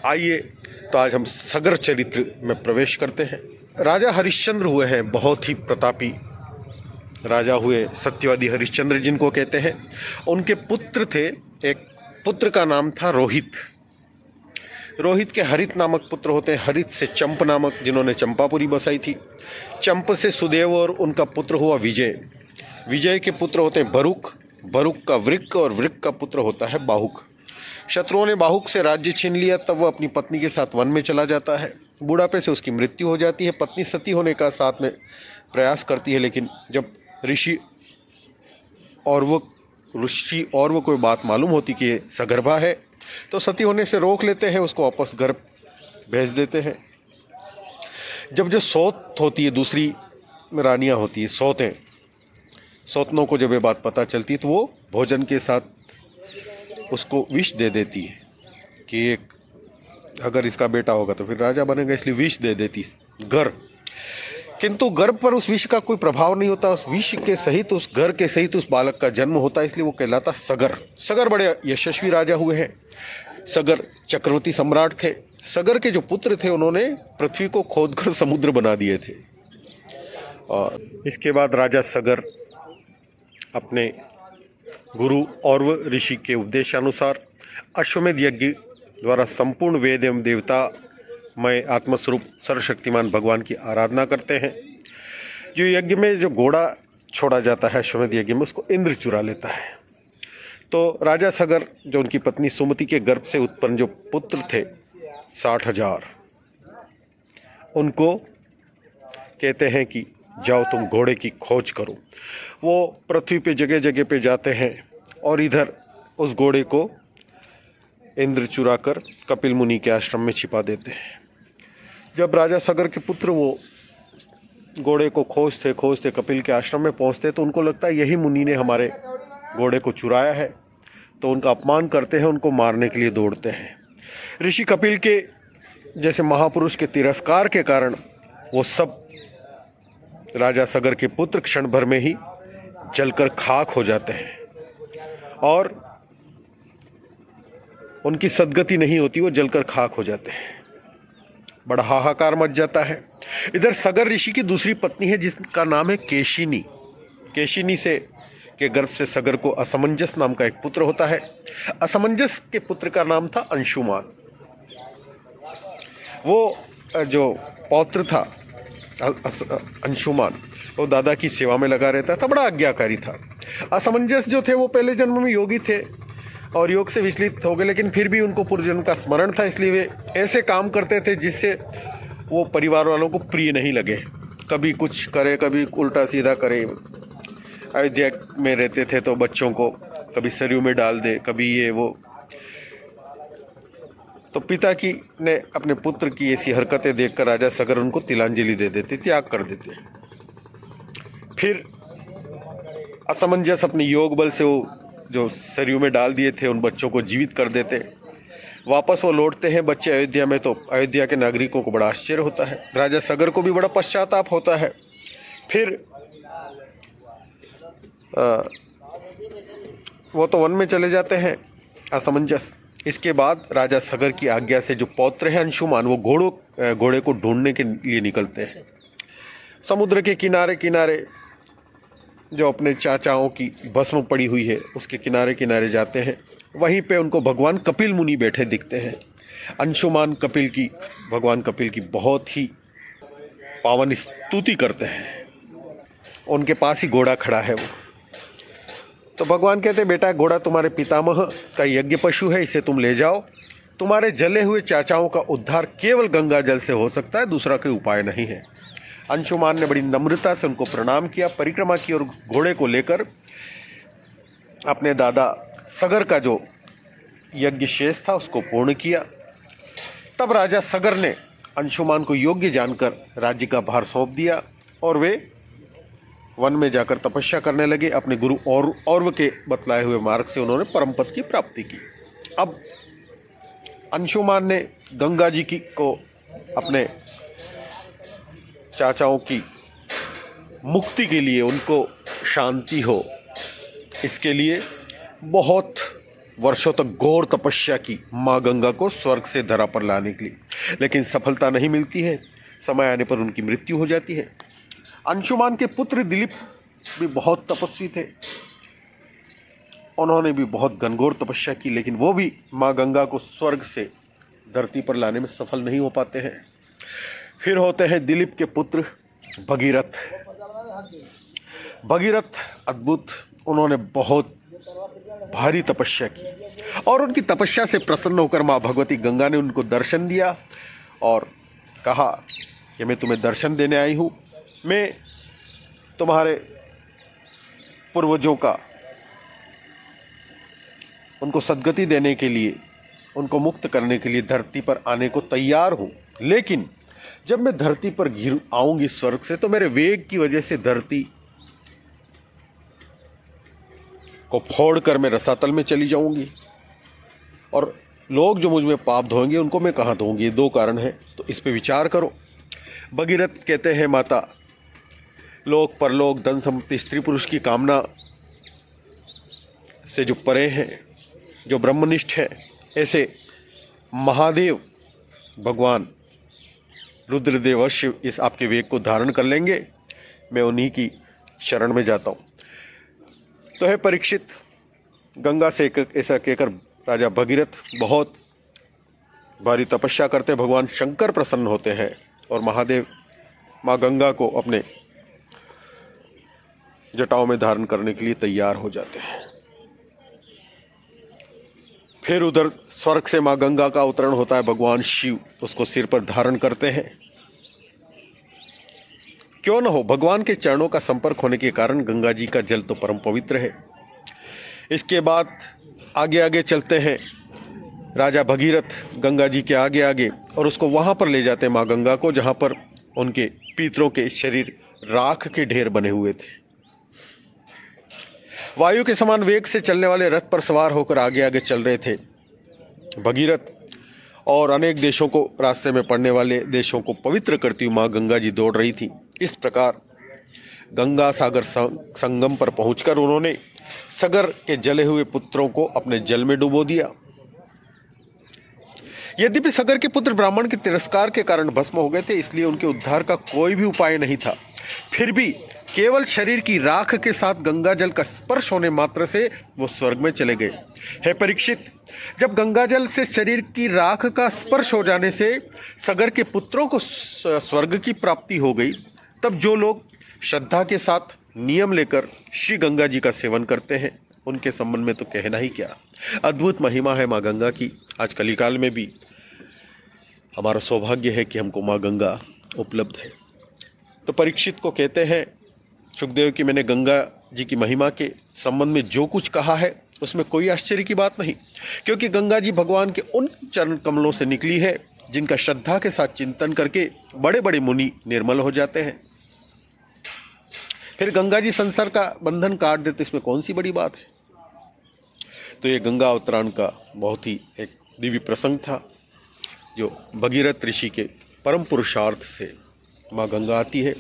आइए तो आज हम सगर चरित्र में प्रवेश करते हैं। राजा हरिश्चंद्र हुए हैं, बहुत ही प्रतापी राजा हुए, सत्यवादी हरिश्चंद्र जिनको कहते हैं। उनके पुत्र थे, एक पुत्र का नाम था रोहित। रोहित के हरित नामक पुत्र होते हैं, हरित से चंप नामक, जिन्होंने चंपापुरी बसाई थी। चंप से सुदेव और उनका पुत्र हुआ विजय। विजय के पुत्र होते हैं बरुक, बरुक का वृक, और वृक का पुत्र होता है बाहुक। शत्रुओं ने बाहुक से राज्य छीन लिया, तब वह अपनी पत्नी के साथ वन में चला जाता है। बुढ़ापे से उसकी मृत्यु हो जाती है। पत्नी सती होने का साथ में प्रयास करती है, लेकिन जब ऋषि और वो कोई बात मालूम होती कि ये सगर्भा है, तो सती होने से रोक लेते हैं, उसको वापस घर भेज देते हैं। जब जो सौत होती है, दूसरी रानियां होती है सौतें, सौतनों को जब ये बात पता चलती है तो वो भोजन के साथ उसको विष दे देती है कि एक अगर इसका बेटा होगा तो फिर राजा बनेगा, इसलिए विष दे देती घर। किंतु गर्भ पर उस विष का कोई प्रभाव नहीं होता। उस विष के सहित, उस घर के सहित उस बालक का जन्म होता है, इसलिए वो कहलाता सगर। सगर बड़े यशस्वी राजा हुए हैं। सगर चक्रवर्ती सम्राट थे। सगर के जो पुत्र थे उन्होंने पृथ्वी को खोदकर समुद्र बना दिए थे। और इसके बाद राजा सगर अपने गुरु औरव ऋषि के उपदेशानुसार अश्वमेध यज्ञ द्वारा संपूर्ण वेद एवं देवता मय आत्मस्वरूप सर्वशक्तिमान भगवान की आराधना करते हैं। जो यज्ञ में जो घोड़ा छोड़ा जाता है अश्वमेध यज्ञ में, उसको इंद्र चुरा लेता है। तो राजा सगर, जो उनकी पत्नी सुमति के गर्भ से उत्पन्न जो पुत्र थे 60,000, उनको कहते हैं कि जाओ तुम घोड़े की खोज करो। वो पृथ्वी पे जगह जगह पे जाते हैं और इधर उस घोड़े को इंद्र चुरा कर कपिल मुनि के आश्रम में छिपा देते हैं। जब राजा सगर के पुत्र वो घोड़े को खोजते कपिल के आश्रम में पहुंचते, तो उनको लगता है यही मुनि ने हमारे घोड़े को चुराया है। तो उनका अपमान करते हैं, उनको मारने के लिए दौड़ते हैं। ऋषि कपिल के जैसे महापुरुष के तिरस्कार के कारण वो सब राजा सगर के पुत्र क्षण भर में ही जलकर खाक हो जाते हैं और उनकी सदगति नहीं होती, वो जलकर खाक हो जाते हैं। बड़ा हाहाकार मच जाता है। इधर सगर ऋषि की दूसरी पत्नी है जिसका नाम है केशिनी। केशिनी से के गर्भ से सगर को असमंजस नाम का एक पुत्र होता है। असमंजस के पुत्र का नाम था अंशुमान। वो जो पौत्र था अंशुमान, वो दादा की सेवा में लगा रहता था, बड़ा आज्ञाकारी था। असमंजस जो थे वो पहले जन्म में योगी थे और योग से विचलित हो गए, लेकिन फिर भी उनको पूर्वजन्म का स्मरण था, इसलिए वे ऐसे काम करते थे जिससे वो परिवार वालों को प्रिय नहीं लगे। कभी कुछ करे, कभी उल्टा सीधा करे। अयोध्या में रहते थे तो बच्चों को कभी सरयू में डाल दे, कभी ये वो। तो पिता की ने अपने पुत्र की ऐसी हरकतें देखकर राजा सगर उनको तिलांजलि दे देते, त्याग कर देते। फिर असमंजस अपने योग बल से वो जो सरयू में डाल दिए थे उन बच्चों को जीवित कर देते। वापस वो लौटते हैं बच्चे अयोध्या में, तो अयोध्या के नागरिकों को बड़ा आश्चर्य होता है। राजा सगर को भी बड़ा पश्चाताप होता है। फिर वो तो वन में चले जाते हैं असमंजस। इसके बाद राजा सगर की आज्ञा से जो पौत्र है अंशुमान, वो घोड़े को ढूंढने के लिए निकलते हैं। समुद्र के किनारे किनारे जो अपने चाचाओं की भस्म पड़ी हुई है उसके किनारे किनारे जाते हैं। वहीं पे उनको भगवान कपिल मुनि बैठे दिखते हैं। अंशुमान भगवान कपिल की बहुत ही पावन स्तुति करते हैं। उनके पास ही घोड़ा खड़ा है वो। तो भगवान कहते हैं, बेटा घोड़ा तुम्हारे पितामह का यज्ञ पशु है, इसे तुम ले जाओ। तुम्हारे जले हुए चाचाओं का उद्धार केवल गंगा जल से हो सकता है, दूसरा कोई उपाय नहीं है। अंशुमान ने बड़ी नम्रता से उनको प्रणाम किया, परिक्रमा की और घोड़े को लेकर अपने दादा सगर का जो यज्ञ शेष था उसको पूर्ण किया। तब राजा सगर ने अंशुमान को योग्य जानकर राज्य का भार सौंप दिया और वे वन में जाकर तपस्या करने लगे। अपने गुरु औरव के बतलाए हुए मार्ग से उन्होंने परम पद की प्राप्ति की। अब अंशुमान ने गंगा जी को अपने चाचाओं की मुक्ति के लिए, उनको शांति हो, इसके लिए बहुत वर्षों तक घोर तपस्या की माँ गंगा को स्वर्ग से धरा पर लाने के लिए, लेकिन सफलता नहीं मिलती है। समय आने पर उनकी मृत्यु हो जाती है। अंशुमान के पुत्र दिलीप भी बहुत तपस्वी थे। उन्होंने भी बहुत घनघोर तपस्या की, लेकिन वो भी माँ गंगा को स्वर्ग से धरती पर लाने में सफल नहीं हो पाते हैं। फिर होते हैं दिलीप के पुत्र भगीरथ। भगीरथ अद्भुत, उन्होंने बहुत भारी तपस्या की और उनकी तपस्या से प्रसन्न होकर माँ भगवती गंगा ने उनको दर्शन दिया और कहा कि मैं तुम्हें दर्शन देने आई हूँ। मैं तुम्हारे पूर्वजों का उनको सद्गति देने के लिए, उनको मुक्त करने के लिए धरती पर आने को तैयार हूँ, लेकिन जब मैं धरती पर गिर आऊंगी स्वर्ग से तो मेरे वेग की वजह से धरती को फोड़कर मैं रसातल में चली जाऊंगी और लोग जो मुझ में पाप धोएंगे उनको मैं कहाँ धोऊंगी। ये दो कारण हैं, तो इस पे विचार करो। भगीरथ कहते हैं, माता, लोक परलोक, धन संपत्ति, स्त्री पुरुष की कामना से जो परे हैं, जो ब्रह्मनिष्ठ है, ऐसे महादेव भगवान रुद्रदेव शिव इस आपके वेग को धारण कर लेंगे। मैं उन्हीं की शरण में जाता हूँ। तो है परीक्षित, गंगा से ऐसा कहकर राजा भगीरथ बहुत भारी तपस्या करते, भगवान शंकर प्रसन्न होते हैं और महादेव माँ गंगा को अपने जटाओं में धारण करने के लिए तैयार हो जाते हैं। फिर उधर स्वर्ग से माँ गंगा का अवतरण होता है। भगवान शिव उसको सिर पर धारण करते हैं। क्यों न हो, भगवान के चरणों का संपर्क होने के कारण गंगा जी का जल तो परम पवित्र है। इसके बाद आगे आगे चलते हैं। राजा भगीरथ गंगा जी के आगे आगे और उसको वहां पर ले जाते हैं माँ गंगा को, जहां पर उनके पितरों के शरीर राख के ढेर बने हुए थे। वायु के समान वेग से चलने वाले रथ पर सवार होकर आगे आगे चल रहे थे भगीरथ, और अनेक देशों को, रास्ते में पड़ने वाले देशों को पवित्र करती हुई माँ गंगा जी दौड़ रही थी। इस प्रकार गंगा सागर संगम पर पहुंचकर उन्होंने सगर के जले हुए पुत्रों को अपने जल में डुबो दिया। यद्यपि सगर के पुत्र ब्राह्मण के तिरस्कार के कारण भस्म हो गए थे, इसलिए उनके उद्धार का कोई भी उपाय नहीं था। फिर भी केवल शरीर की राख के साथ गंगा जल का स्पर्श होने मात्र से वो स्वर्ग में चले गए। हे परीक्षित, जब गंगा जल से शरीर की राख का स्पर्श हो जाने से सगर के पुत्रों को स्वर्ग की प्राप्ति हो गई, तब जो लोग श्रद्धा के साथ नियम लेकर श्री गंगा जी का सेवन करते हैं, उनके संबंध में तो कहना ही क्या। अद्भुत महिमा है माँ गंगा की। आज कलिकाल में भी हमारा सौभाग्य है कि हमको माँ गंगा उपलब्ध है। तो परीक्षित को कहते हैं सुखदेव कि मैंने गंगा जी की महिमा के संबंध में जो कुछ कहा है उसमें कोई आश्चर्य की बात नहीं, क्योंकि गंगा जी भगवान के उन चरण कमलों से निकली है जिनका श्रद्धा के साथ चिंतन करके बड़े बड़े मुनि निर्मल हो जाते हैं। फिर गंगा जी संसार का बंधन काट देते, इसमें कौन सी बड़ी बात है। तो ये गंगा अवतरण का बहुत ही एक दिव्य प्रसंग था, जो भगीरथ ऋषि के परम पुरुषार्थ से माँ गंगा आती है।